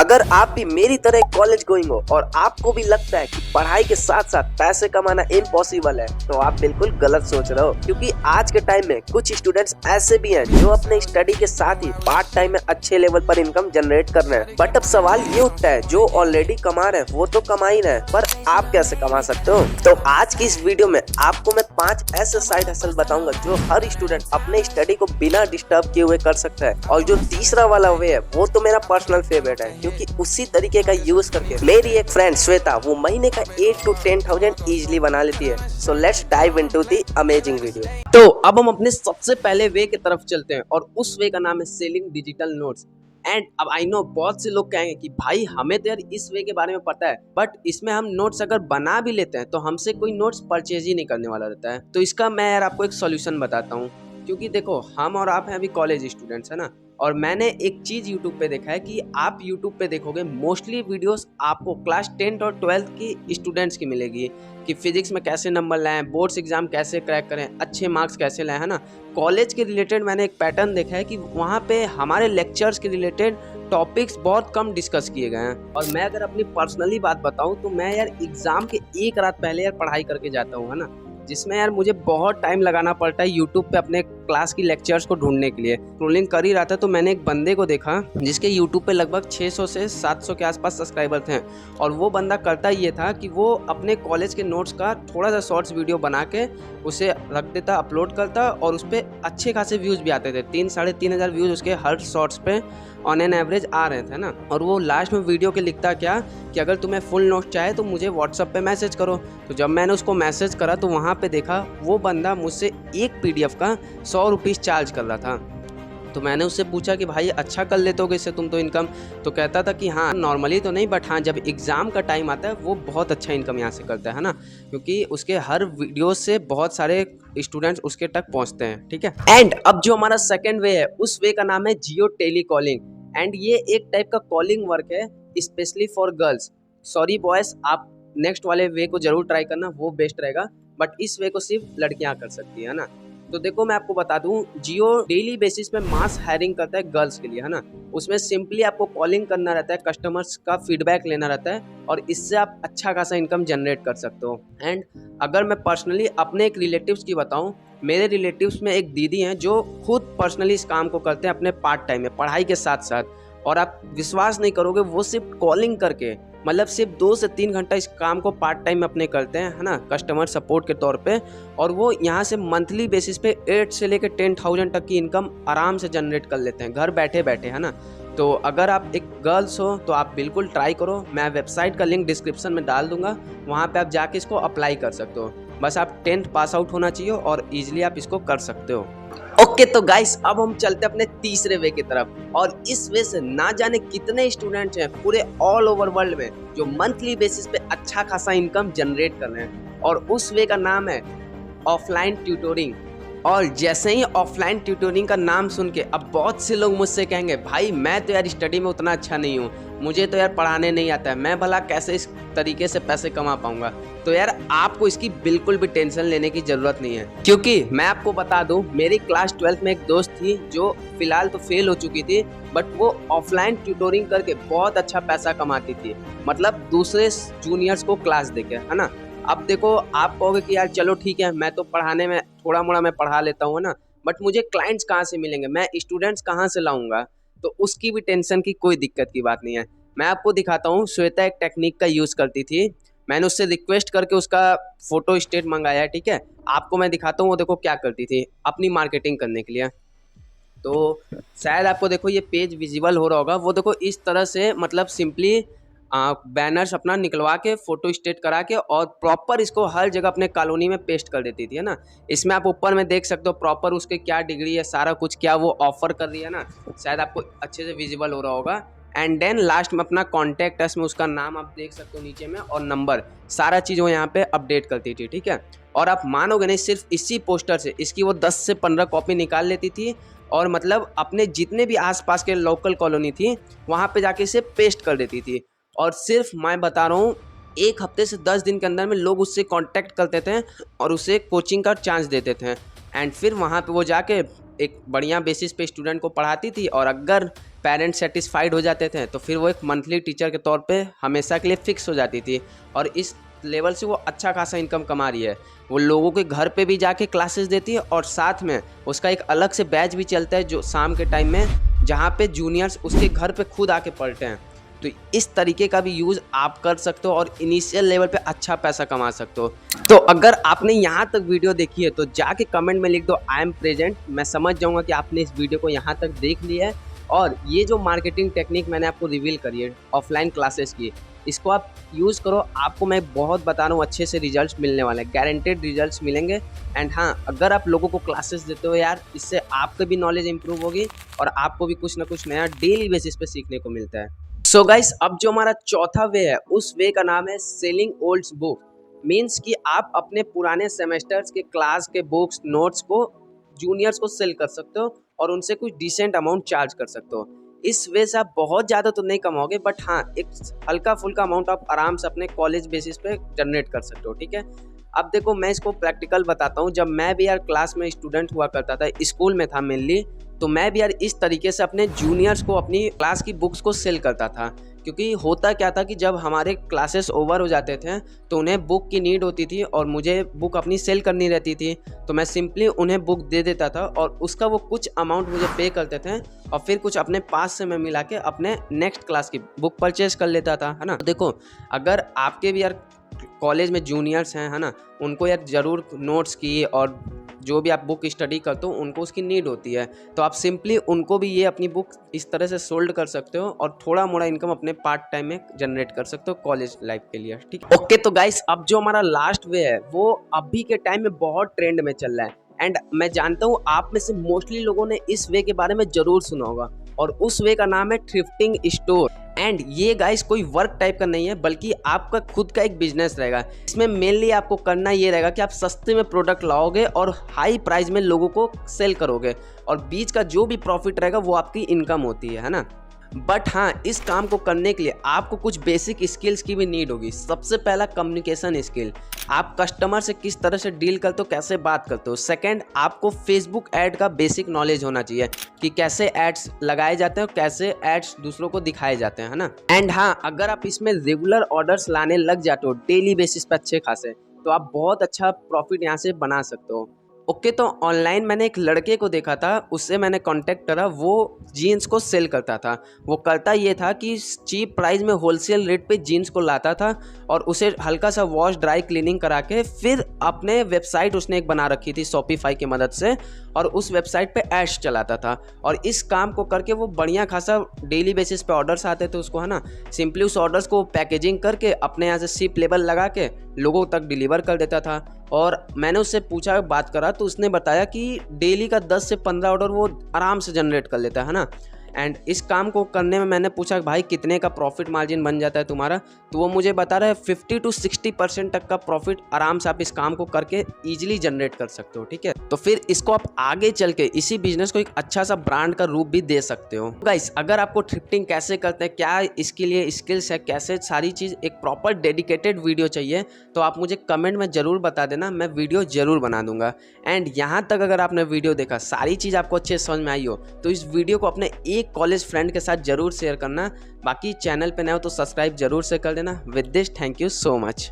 अगर आप भी मेरी तरह कॉलेज गोइंग हो और आपको भी लगता है कि पढ़ाई के साथ साथ पैसे कमाना इम्पॉसिबल है, तो आप बिल्कुल गलत सोच रहे हो। क्योंकि आज के टाइम में कुछ स्टूडेंट्स ऐसे भी हैं जो अपने स्टडी के साथ ही पार्ट टाइम में अच्छे लेवल पर इनकम जनरेट कर रहे हैं। बट अब सवाल ये उठता है, जो ऑलरेडी कमा रहे हैं वो तो कमा ही रहे हैं, पर आप कैसे कमा सकते हो। तो आज की इस वीडियो में आपको मैं 5 ऐसे साइड हसल बताऊंगा जो हर स्टूडेंट अपने स्टडी को बिना डिस्टर्ब किए हुए कर सकता है। और जो तीसरा वाला वे है वो तो मेरा पर्सनल फेवरेट है, क्योंकि उसी तरीके का यूज करके मेरी एक फ्रेंड श्वेता वो महीने का 8 to 10,000 इजीली बना लेती है। So let's dive into the amazing video. तो अब हम अपने सबसे पहले वे की तरफ चलते हैं और उस वे का नाम है सेलिंग डिजिटल नोट्स। एंड अब आई नो बहुत से लोग कहेंगे कि भाई हमें तो यार इस वे के बारे में पता है, बट इसमें हम नोट्स अगर बना भी लेते हैं तो हमसे कोई नोट्स परचेज ही नहीं करने वाला रहता है। तो इसका मैं यार आपको एक सॉल्यूशन बताता हूँ। क्योंकि देखो, हम और आप हैं अभी कॉलेज स्टूडेंट्स, है ना। और मैंने एक चीज़ यूट्यूब पे देखा है कि आप यूट्यूब पे देखोगे मोस्टली वीडियोस आपको क्लास 10th और 12th की स्टूडेंट्स की मिलेगी कि फिजिक्स में कैसे नंबर लाएं, बोर्ड्स एग्जाम कैसे क्रैक करें, अच्छे मार्क्स कैसे लाएं, है ना। कॉलेज के रिलेटेड मैंने एक पैटर्न देखा है कि वहाँ पे हमारे लेक्चर्स के रिलेटेड टॉपिक्स बहुत कम डिस्कस किए गए हैं। और मैं अगर अपनी पर्सनली बात बताऊँ तो मैं यार एग्ज़ाम के एक रात पहले यार पढ़ाई करके जाता हूँ, है ना, जिसमें यार मुझे बहुत टाइम लगाना पड़ता है यूट्यूब पे अपने क्लास की लेक्चर्स को ढूंढने के लिए। स्क्रॉलिंग कर ही रहा था तो मैंने एक बंदे को देखा जिसके यूट्यूब पे लगभग 600 से 700 के आसपास सब्सक्राइबर थे। और वो बंदा करता ये था कि वो अपने कॉलेज के नोट्स का थोड़ा सा शॉर्ट्स वीडियो बना के उसे रख देता, अपलोड करता, और उस पर अच्छे खासे व्यूज़ भी आते थे। 3-3.5 व्यूज़ उसके हर शॉर्ट्स पे ऑन एन एवरेज आ रहे थे ना। और वो लास्ट में वीडियो के लिखता क्या कि अगर तुम्हें फुल नोट चाहे तो मुझे व्हाट्सएप पे मैसेज करो। तो जब मैंने उसको मैसेज करा तो वहाँ पे देखा वो बंदा मुझसे एक PDF का 100 रुपीज़ चार्ज कर रहा था। तो मैंने उससे पूछा कि भाई अच्छा कर लेते होगे इससे तुम तो इनकम। तो कहता था कि हाँ नॉर्मली तो नहीं, बट हाँ जब एग्ज़ाम का टाइम आता है वो बहुत अच्छा इनकम यहाँ से करता है ना, क्योंकि उसके हर वीडियो से बहुत सारे स्टूडेंट्स उसके तक पहुँचते हैं। ठीक है। एंड अब जो हमारा सेकेंड वे है उस वे का नाम है जियो टेली कॉलिंग। एंड ये एक टाइप का कॉलिंग वर्क है specially for girls. Sorry boys, आप नेक्स्ट वाले वे को जरूर ट्राई करना, वो बेस्ट रहेगा, बट इस वे को सिर्फ लड़कियां कर सकती है ना। तो देखो मैं आपको बता दूं, जियो डेली बेसिस पे मास हायरिंग करता है गर्ल्स के लिए, है ना। उसमें सिंपली आपको कॉलिंग करना रहता है, कस्टमर्स का फीडबैक लेना रहता है, और इससे आप अच्छा खासा इनकम जनरेट कर सकते हो। एंड अगर मैं पर्सनली अपने एक रिलेटिव्स की बताऊं, मेरे रिलेटिव्स में एक दीदी हैं जो खुद पर्सनली इस काम को करते हैं अपने पार्ट टाइम में पढ़ाई के साथ साथ। और आप विश्वास नहीं करोगे, वो सिर्फ कॉलिंग करके मतलब सिर्फ 2 से 3 घंटा इस काम को पार्ट टाइम में अपने करते हैं, है ना, कस्टमर सपोर्ट के तौर पे। और वो यहाँ से मंथली बेसिस पे 8 से लेकर 10,000 तक की इनकम आराम से जनरेट कर लेते हैं घर बैठे बैठे, है ना। तो अगर आप एक गर्ल्स हो तो आप बिल्कुल ट्राई करो। मैं वेबसाइट का लिंक डिस्क्रिप्शन में डाल दूंगा, वहाँ पे आप जाके इसको अप्लाई कर सकते हो। बस आप 10th पास आउट होना चाहिए और ईजिली आप इसको कर सकते हो। ओके तो गाइस, अब हम चलते अपने तीसरे वे की तरफ। और इस वे से ना जाने कितने स्टूडेंट्स हैं पूरे ऑल ओवर वर्ल्ड में जो मंथली बेसिस पे अच्छा खासा इनकम जनरेट कर रहे हैं। और उस वे का नाम है ऑफलाइन ट्यूटोरिंग। और जैसे ही ऑफलाइन ट्यूटोरिंग का नाम सुन के अब बहुत से लोग मुझसे कहेंगे भाई मैं तो यार स्टडी में उतना अच्छा नहीं हूँ, मुझे तो यार पढ़ाने नहीं आता है, मैं भला कैसे इस तरीके से पैसे कमा पाऊंगा। तो यार आपको इसकी बिल्कुल भी टेंशन लेने की ज़रूरत नहीं है, क्योंकि मैं आपको बता दूं, मेरी क्लास 12th में एक दोस्त थी जो फिलहाल तो फेल हो चुकी थी, बट वो ऑफलाइन ट्यूटोरिंग करके बहुत अच्छा पैसा कमाती थी, मतलब दूसरे जूनियर्स को क्लास देके, है ना। अब देखो आप कहोगे कि यार चलो ठीक है, मैं तो पढ़ाने में थोड़ा मोड़ा मैं पढ़ा लेता हूँ ना, बट मुझे क्लाइंट्स कहाँ से मिलेंगे, मैं स्टूडेंट्स कहाँ से लाऊंगा। तो उसकी भी टेंशन की कोई दिक्कत की बात नहीं है। मैं आपको दिखाता हूँ, श्वेता एक टेक्निक का यूज़ करती थी, मैंने उससे रिक्वेस्ट करके उसका फोटो स्टेट मंगाया है। ठीक है, आपको मैं दिखाता हूँ वो देखो क्या करती थी अपनी मार्केटिंग करने के लिए। तो शायद आपको देखो ये पेज विजिबल हो रहा होगा, वो देखो इस तरह से मतलब सिंपली बैनर्स अपना निकलवा के फोटो स्टेट करा के और प्रॉपर इसको हर जगह अपने कॉलोनी में पेस्ट कर देती थी, है ना। इसमें आप ऊपर में देख सकते हो प्रॉपर उसके क्या डिग्री है, सारा कुछ क्या वो ऑफर कर रही है ना, शायद आपको अच्छे से विजिबल हो रहा होगा। एंड देन लास्ट में अपना कॉन्टैक्ट है, इसमें उसका नाम आप देख सकते हो नीचे में, और नंबर, सारा चीज़ वो यहाँ पे अपडेट करती थी। ठीक है, और आप मानोगे नहीं, सिर्फ इसी पोस्टर से इसकी वो 10 से 15 कॉपी निकाल लेती थी, और मतलब अपने जितने भी आसपास के लोकल कॉलोनी थी वहाँ पे जाके इसे पेस्ट कर देती थी। और सिर्फ मैं बता रहा हूँ 1 हफ्ते से 10 दिन के अंदर में लोग उससे कांटेक्ट करते थे और उसे कोचिंग का चांस देते थे। एंड फिर वहाँ पे वो जाके एक बढ़िया बेसिस पे स्टूडेंट को पढ़ाती थी, और अगर पेरेंट्स सेटिस्फाइड हो जाते थे तो फिर वो एक मंथली टीचर के तौर पे हमेशा के लिए फिक्स हो जाती थी और इस लेवल से वो अच्छा खासा इनकम कमा रही है। वो लोगों के घर पे भी जाके क्लासेस देती है और साथ में उसका एक अलग से बैच भी चलता है जो शाम के टाइम में, जहाँ पे जूनियर्स उसके घर पे खुद आके पढ़ते हैं। तो इस तरीके का भी यूज़ आप कर सकते हो और इनिशियल लेवल पे अच्छा पैसा कमा सकते हो। तो अगर आपने यहाँ तक वीडियो देखी है तो जाके कमेंट में लिख दो आई एम प्रेजेंट। मैं समझ जाऊँगा कि आपने इस वीडियो को यहाँ तक देख लिया है और ये जो मार्केटिंग टेक्निक मैंने आपको रिवील करी है ऑफलाइन क्लासेस की, इसको आप यूज़ करो। आपको मैं बहुत बता रहा हूँ अच्छे से रिजल्ट्स मिलने वाले हैं, गारंटेड रिजल्ट्स मिलेंगे। एंड हाँ, अगर आप लोगों को क्लासेस देते हो यार, इससे आपकी भी नॉलेज इंप्रूव होगी और आपको भी कुछ ना कुछ नया डेली बेसिस पे सीखने को मिलता है। सो गाइस, अब जो हमारा चौथा वे है उस वे का नाम है सेलिंग ओल्ड्स बुक। मीन्स कि आप अपने पुराने सेमेस्टर्स के क्लास के बुक्स नोट्स को जूनियर्स को सेल कर सकते हो और उनसे कुछ डिसेंट अमाउंट चार्ज कर सकते हो। इस वे से आप बहुत ज़्यादा तो नहीं कमाओगे, बट हाँ, एक हल्का फुल्का अमाउंट आप आराम से अपने कॉलेज बेसिस पे जनरेट कर सकते हो। ठीक है, अब देखो मैं इसको प्रैक्टिकल बताता हूँ। जब मैं भी यार क्लास में स्टूडेंट हुआ करता था, स्कूल में था मेनली, तो मैं भी यार इस तरीके से अपने जूनियर्स को अपनी क्लास की बुक्स को सेल करता था। क्योंकि होता क्या था कि जब हमारे क्लासेस ओवर हो जाते थे तो उन्हें बुक की नीड होती थी और मुझे बुक अपनी सेल करनी रहती थी, तो मैं सिंपली उन्हें बुक दे देता था और उसका वो कुछ अमाउंट मुझे पे करते थे और फिर कुछ अपने पास से मैं मिला के अपने नेक्स्ट क्लास की बुक परचेज कर लेता था, है ना। तो देखो, अगर आपके भी यार कॉलेज में जूनियर्स हैं, है ना, उनको यार ज़रूर नोट्स की और जो भी आप बुक स्टडी करते हो उनको उसकी नीड होती है, तो आप सिंपली उनको भी ये अपनी बुक इस तरह से सोल्ड कर सकते हो और थोड़ा मोड़ा इनकम अपने पार्ट टाइम में जनरेट कर सकते हो कॉलेज लाइफ के लिए। ठीक है, ओके। तो गाइस, अब जो हमारा लास्ट वे है वो अभी के टाइम में बहुत ट्रेंड में चल रहा है एंड मैं जानता हूँ आप में से मोस्टली लोगों ने इस वे के बारे में जरूर सुना होगा और उस वे का नाम है थ्रिफ्टिंग स्टोर। एंड ये गाइस कोई वर्क टाइप का नहीं है, बल्कि आपका खुद का एक बिजनेस रहेगा। इसमें मेनली आपको करना ये रहेगा कि आप सस्ते में प्रोडक्ट लाओगे और हाई प्राइस में लोगों को सेल करोगे और बीच का जो भी प्रॉफिट रहेगा वो आपकी इनकम होती है ना। बट हाँ, इस काम को करने के लिए आपको कुछ बेसिक स्किल्स की भी नीड होगी। सबसे पहला कम्युनिकेशन स्किल, आप कस्टमर से किस तरह से डील करते हो, कैसे बात करते हो। सेकंड, आपको फेसबुक ऐड का बेसिक नॉलेज होना चाहिए कि कैसे एड्स लगाए जाते हैं, कैसे एड्स दूसरों को दिखाए जाते हैं, है ना। एंड हाँ, अगर आप इसमें रेगुलर ऑर्डर्स लाने लग जाते हो डेली बेसिस पे अच्छे खासे, तो आप बहुत अच्छा प्रॉफिट यहाँ से बना सकते हो। ओके, तो ऑनलाइन मैंने एक लड़के को देखा था, उससे मैंने कांटेक्ट करा। वो जीन्स को सेल करता था। वो करता ये था कि चीप प्राइस में होलसेल रेट पे जीन्स को लाता था और उसे हल्का सा वॉश ड्राई क्लीनिंग करा के फिर अपने वेबसाइट उसने एक बना रखी थी शॉपिफाई की मदद से और उस वेबसाइट पे एड्स चलाता था। और इस काम को करके वो बढ़िया खासा डेली बेसिस पे ऑर्डर्स आते थे उसको, है ना। सिंपली उस ऑर्डर्स को पैकेजिंग करके अपने यहाँ से शिप लेबल लगा के लोगों तक डिलीवर कर देता था। और मैंने उससे पूछा, बात करा, तो उसने बताया कि डेली का 10 से 15 ऑर्डर वो आराम से जनरेट कर लेता है ना। एंड इस काम को करने में मैंने पूछा भाई कितने का प्रॉफिट मार्जिन बन जाता है तुम्हारा, तो वो मुझे बता रहा है 50 to 60% तक का प्रॉफिट आराम से आप इस काम को करके ईजिली जनरेट कर सकते हो। ठीक है, तो फिर इसको आप आगे चल के इसी बिजनेस को एक अच्छा सा ब्रांड का रूप भी दे सकते हो। गाइस, अगर आपको थ्रिफ्टिंग कैसे करते हैं, क्या इसके लिए स्किल्स है, कैसे सारी चीज़, एक प्रॉपर डेडिकेटेड वीडियो चाहिए तो आप मुझे कमेंट में ज़रूर बता देना, मैं वीडियो ज़रूर बना दूंगा। एंड यहाँ तक अगर आपने वीडियो देखा, सारी चीज़ आपको अच्छे समझ में आई हो, तो इस वीडियो को अपने एक कॉलेज फ्रेंड के साथ जरूर शेयर करना। बाकी चैनल पे नए हो तो सब्सक्राइब जरूर से कर देना। With this, thank you so much.